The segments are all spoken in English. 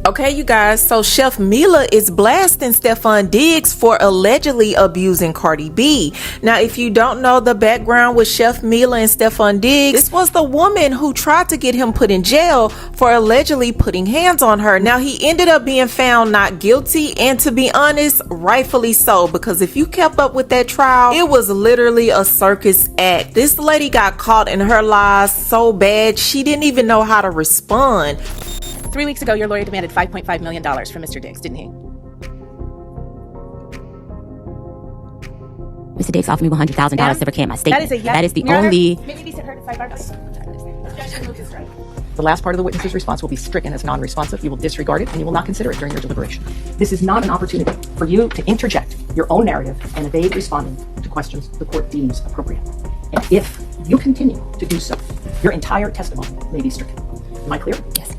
Okay, you guys, so Chef Mila is blasting Stefon Diggs for allegedly abusing Cardi B. Now, if you don't know the background with Chef Mila and Stefon Diggs, this was the woman who tried to get him put in jail for allegedly putting hands on her. Now, he ended up being found not guilty, and to be honest, rightfully so, because if you kept up with that trial, it was literally a circus act. This lady got caught in her lies so bad, she didn't even know how to respond. 3 weeks ago, your lawyer demanded $5.5 million from Mr. Diggs, didn't he? Mr. Diggs offered me $100,000 to recant my statement. That is the only... Maybe we sent her to $5. The last part of the witness's response will be stricken as non-responsive. You will disregard it and you will not consider it during your deliberation. This is not an opportunity for you to interject your own narrative and evade responding to questions the court deems appropriate. And if you continue to do so, your entire testimony may be stricken. Am I clear? Yes.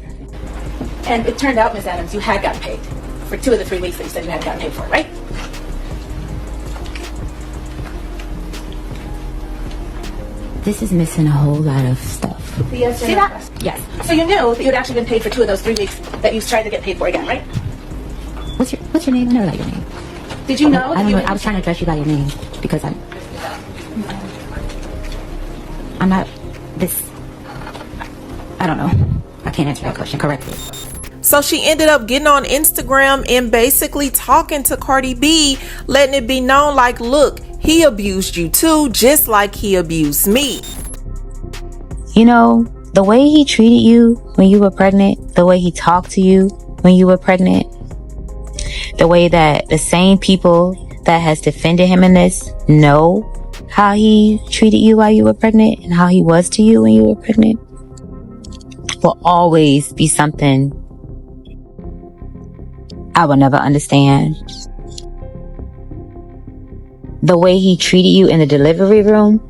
And it turned out, Ms. Adams, you had gotten paid for 2 of the 3 weeks that you said you had gotten paid for, right? This is missing a whole lot of stuff. Yes. See that? Yes. So you knew that you had actually been paid for 2 of those 3 weeks that you tried to get paid for again, right? What's your name? I never like your name. Did you know? I don't know. I was trying to address you by your name because I'm not this. I don't know. I can't answer that question correctly. So she ended up getting on Instagram and basically talking to Cardi B, letting it be known like, look, he abused you too, just like he abused me. You know, the way he treated you when you were pregnant, the way he talked to you when you were pregnant, the way that the same people that has defended him in this know how he treated you while you were pregnant and how he was to you when you were pregnant will always be something I will never understand. The way he treated you in the delivery room,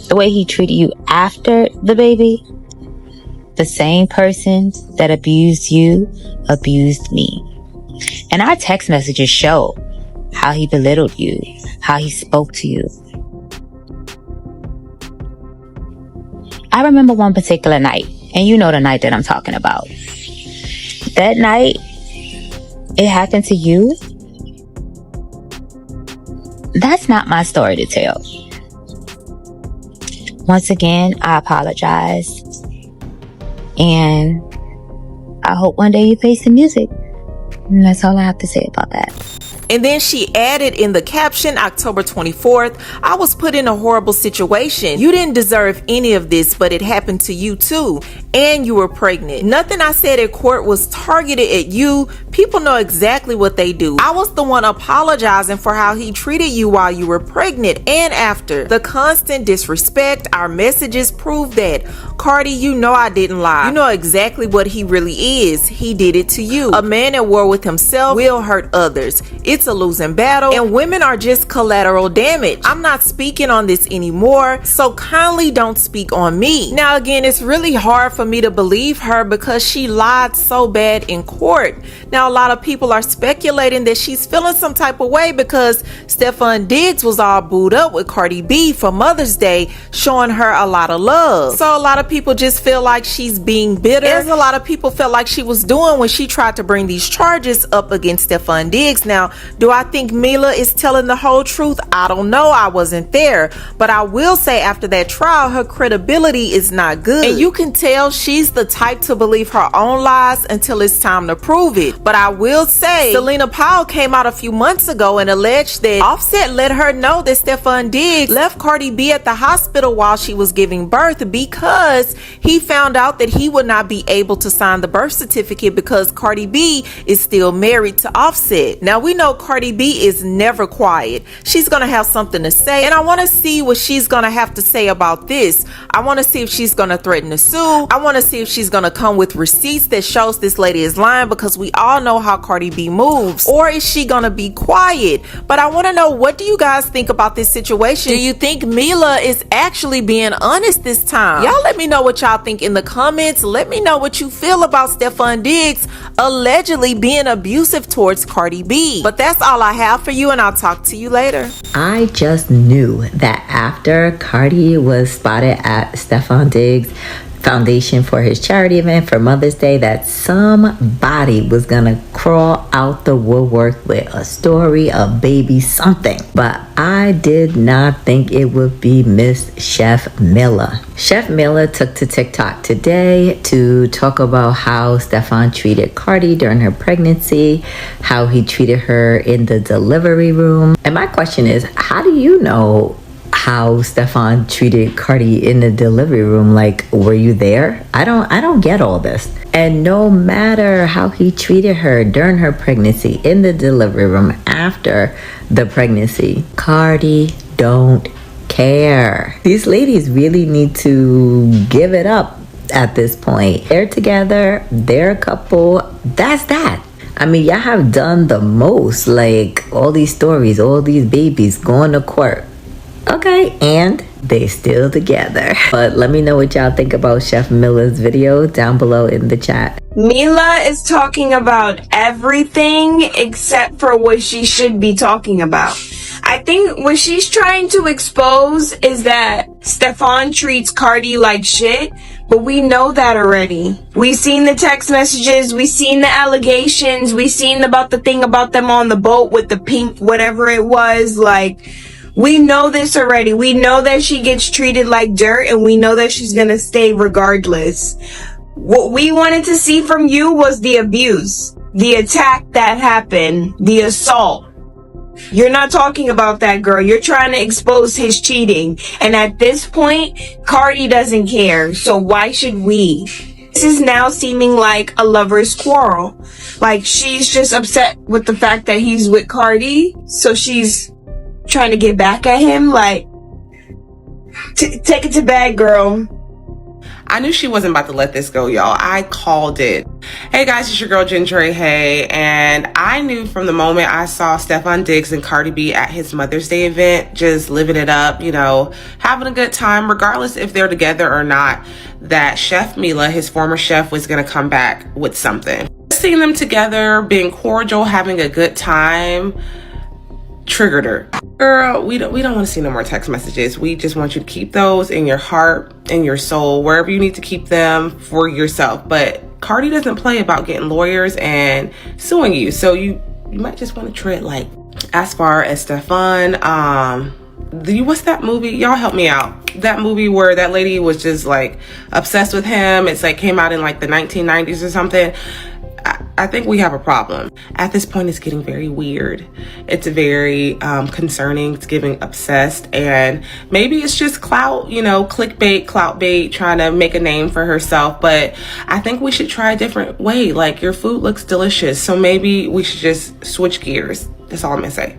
the way he treated you after the baby, the same persons that abused you abused me. And our text messages show how he belittled you, how he spoke to you. I remember one particular night, and you know the night that I'm talking about. That night, it happened to you. That's not my story to tell. Once again, I apologize. And I hope one day you play some music. And that's all I have to say about that. And then she added in the caption, October 24th, I was put in a horrible situation. You didn't deserve any of this, but it happened to you too. And you were pregnant. Nothing I said at court was targeted at you. People know exactly what they do. I was the one apologizing for how he treated you while you were pregnant and after. The constant disrespect, our messages prove that. Cardi, you know I didn't lie. You know exactly what he really is. He did it to you. A man at war with himself will hurt others. It's a losing battle, and women are just collateral damage. I'm not speaking on this anymore, so kindly don't speak on me. Now again, it's really hard for me to believe her because she lied so bad in court. Now a lot of people are speculating that she's feeling some type of way because Stefon Diggs was all booed up with Cardi B for Mother's Day, showing her a lot of love. So a lot of people just feel like she's being bitter, as a lot of people felt like she was doing when she tried to bring these charges up against Stefon Diggs. Now, do I think Mila is telling the whole truth? I don't know. I wasn't there. But I will say after that trial, her credibility is not good. And you can tell she's the type to believe her own lies until it's time to prove it. But I will say, Selena Powell came out a few months ago and alleged that Offset let her know that Stefon Diggs left Cardi B at the hospital while she was giving birth because he found out that he would not be able to sign the birth certificate because Cardi B is still married to Offset. Now we know Cardi B is never quiet. She's gonna have something to say, and I want to see what she's gonna have to say about this. I want to see if she's gonna threaten to sue. I want to see if she's gonna come with receipts that shows this lady is lying, because we all know how Cardi B moves. Or is she gonna be quiet? But I want to know, what do you guys think about this situation? Do you think Mila is actually being honest this time? Y'all let me know what y'all think in the comments. Let me know what you feel about Stefon Diggs allegedly being abusive towards Cardi B. But that's all I have for you, and I'll talk to you later. I just knew that after Cardi was spotted at Stefon Diggs' foundation for his charity event for Mother's Day, that somebody was gonna crawl out the woodwork with a story, a baby, something. But I did not think it would be Miss Chef Miller. Chef Miller took to TikTok today to talk about how Stefon treated Cardi during her pregnancy, how he treated her in the delivery room. And my question is, how do you know how Stefon treated Cardi in the delivery room? Like, were you there? I don't get all this. And no matter how he treated her during her pregnancy, in the delivery room, after the pregnancy, Cardi don't care. These ladies really need to give it up at this point. They're together, they're a couple, that's that. I mean, y'all have done the most, like all these stories, all these babies going to court. Okay, and they still together. But let me know what y'all think about Chef Miller's video down below in the chat. Mila is talking about everything except for what she should be talking about. I think what she's trying to expose is that Stefon treats Cardi like shit, but we know that already. We've seen the text messages, we've seen the allegations, we've seen about the thing about them on the boat with the pink whatever it was. Like, we know this already. We know that she gets treated like dirt, and we know that she's gonna stay regardless. What we wanted to see from you was the abuse, the attack that happened, the assault. You're not talking about that, girl. You're trying to expose his cheating. And at this point, Cardi doesn't care. So why should we? This is now seeming like a lover's quarrel. Like, she's just upset with the fact that he's with Cardi, so she's trying to get back at him. Like, take it to bed, girl. I knew she wasn't about to let this go, y'all. I called it. Hey guys, it's your girl Gentry Hay, and I knew from the moment I saw Stefon Diggs and Cardi B at his Mother's Day event, just living it up, you know, having a good time, regardless if they're together or not, that Chef Mila, his former chef, was gonna come back with something. Seeing them together, being cordial, having a good time, triggered her. Girl, we don't want to see no more text messages. We just want you to keep those in your heart, in your soul, wherever you need to keep them for yourself. But Cardi doesn't play about getting lawyers and suing you, so you might just want to tread light. As far as Stefon, what's that movie? Y'all help me out. That movie where that lady was just like obsessed with him. It's like came out in like the 1990s or something. I think we have a problem. At this point, it's getting very weird. It's very concerning. It's giving obsessed, and maybe it's just clout, you know, clickbait, clout bait, trying to make a name for herself. But I think we should try a different way. Like, your food looks delicious, so maybe we should just switch gears. That's all I'm gonna say.